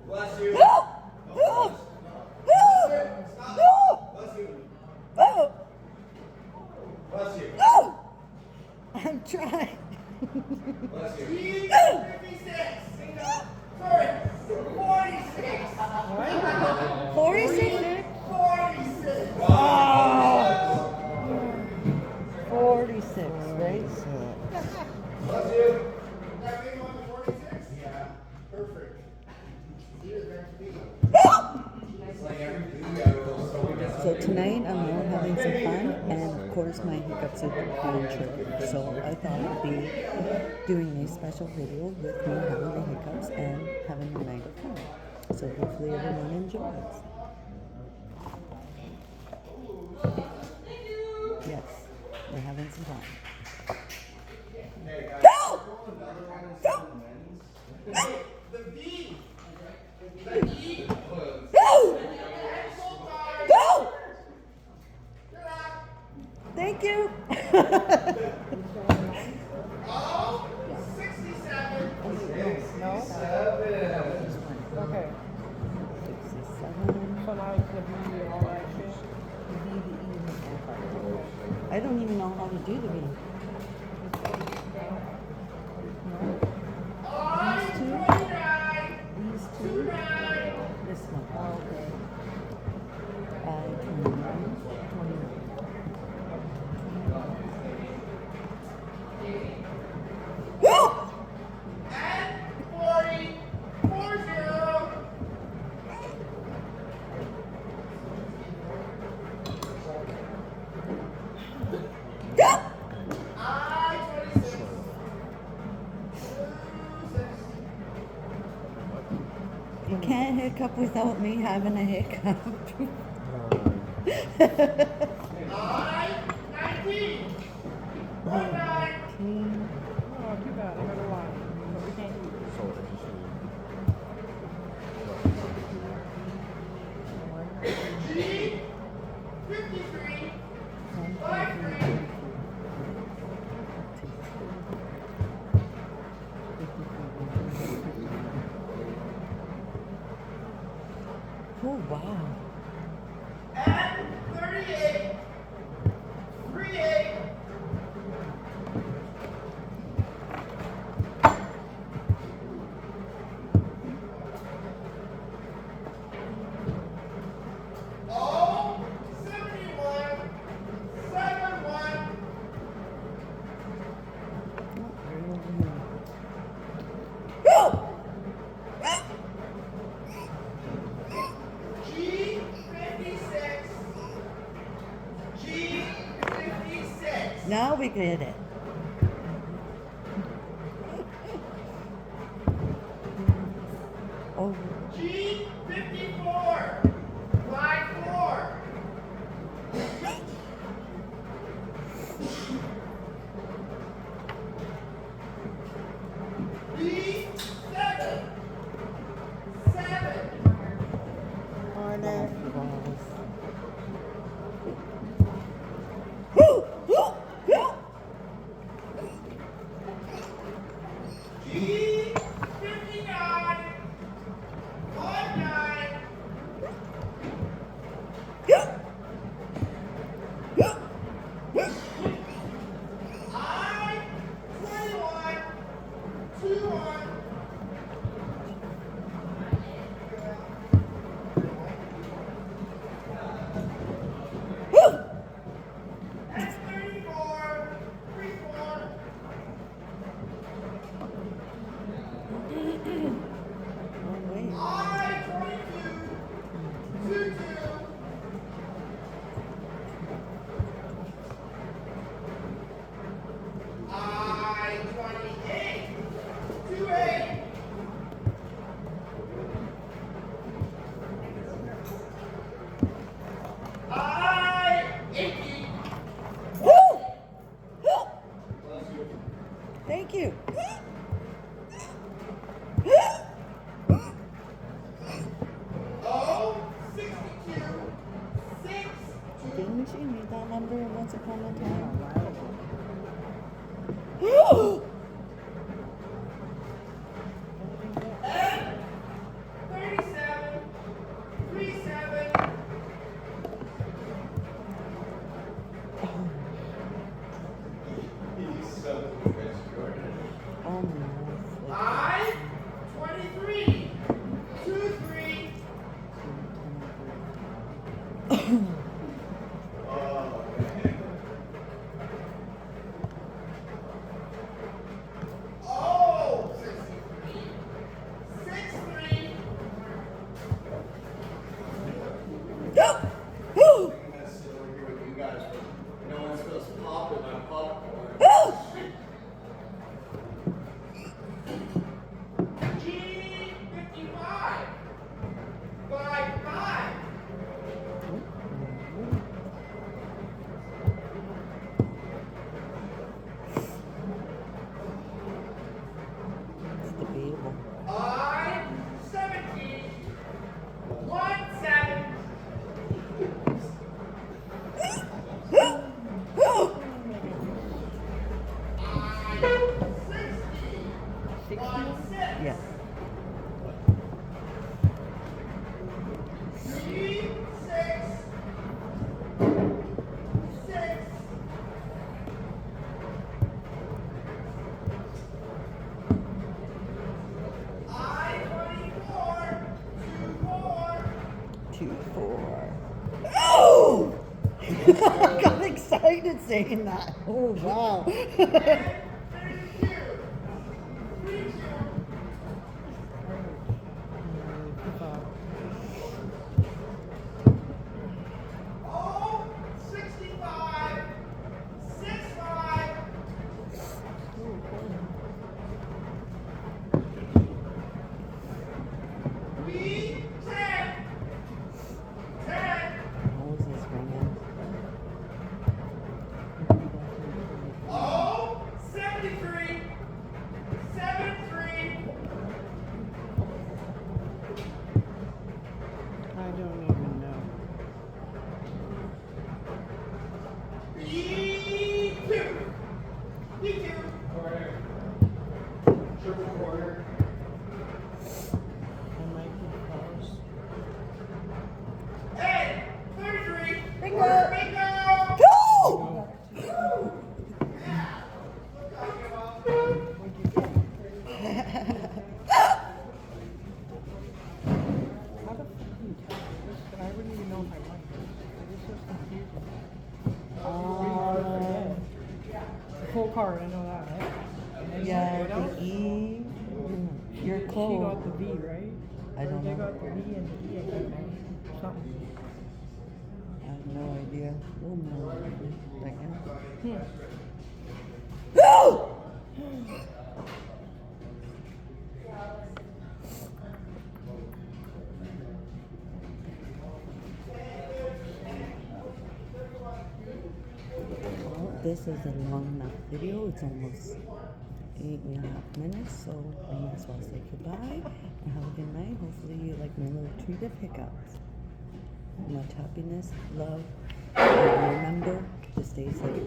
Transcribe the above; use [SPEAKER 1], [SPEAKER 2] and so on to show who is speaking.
[SPEAKER 1] Bless you. Bless you.
[SPEAKER 2] I'm trying.
[SPEAKER 1] Bless you.
[SPEAKER 3] 56. Sorry, 46.
[SPEAKER 2] 46?
[SPEAKER 3] 46.
[SPEAKER 1] Wow.
[SPEAKER 2] 46, right?
[SPEAKER 1] Bless you.
[SPEAKER 3] That name on the 46? Yeah. Perfect.
[SPEAKER 2] So tonight I'm more having some fun, and of course my hiccups are being triggered. So I thought I'd be doing a special video with me having the hiccups and having a night of fun. So hopefully everyone enjoys. Yes, we're having some fun.
[SPEAKER 3] The V. The E.
[SPEAKER 2] Thank you.
[SPEAKER 3] Oh, 67.
[SPEAKER 2] No?
[SPEAKER 4] Okay.
[SPEAKER 2] 67.
[SPEAKER 4] So now it's gonna be all that shit.
[SPEAKER 2] I don't even know how to do the V. These two. These two. This one. Okay. 29. 29.
[SPEAKER 3] And 40. 40. I 26.
[SPEAKER 2] You can't hiccup without me having a hiccup.
[SPEAKER 3] I 19. 19.
[SPEAKER 2] 19.
[SPEAKER 4] Oh, too bad. I got a lot. But we can't do it.
[SPEAKER 3] G 53. 53.
[SPEAKER 2] Oh, wow.
[SPEAKER 3] And 38. 38. Oh, 71. 71. G 56. G 56.
[SPEAKER 2] Now we get it. Oh,
[SPEAKER 3] G 54. Line 4. B 7. 7. G 59. 19. I 21. 21. That's 34. 34.
[SPEAKER 2] oh wait.
[SPEAKER 3] I 22. 22. I 28. 28. I 80.
[SPEAKER 2] Thank you.
[SPEAKER 3] Oh, 62. 6.
[SPEAKER 2] Didn't you need that number once upon a time? Yes. Two, four. Oh! I got excited saying that. Oh, wow.
[SPEAKER 3] Oh, 65, 65. We 10, 10.
[SPEAKER 2] Nose is ringing.
[SPEAKER 3] Oh, 73, 73.
[SPEAKER 4] I don't even know.
[SPEAKER 3] E2. E2. Triple quarter.
[SPEAKER 4] I might be close.
[SPEAKER 3] Hey, 33.
[SPEAKER 2] Bingo.
[SPEAKER 3] Bingo.
[SPEAKER 2] Go!
[SPEAKER 4] How the fuck do you tell this? I wouldn't even know if I won. This is confusing. The full card, I know that, right? And then
[SPEAKER 2] Yeah,
[SPEAKER 4] what else?
[SPEAKER 2] the E. You're
[SPEAKER 4] She
[SPEAKER 2] close.
[SPEAKER 4] got the V, right?
[SPEAKER 2] I don't
[SPEAKER 4] They
[SPEAKER 2] know.
[SPEAKER 4] got the V and the E, I think, right? Something.
[SPEAKER 2] I have no idea. We'll know in a second.
[SPEAKER 4] Hmm.
[SPEAKER 2] Go! Well, this is a long enough video. It's almost 8.5 minutes, so I might as well say goodbye and have a good night. Hopefully you like my little treat of hiccups. Much happiness, love, and remember to stay safe.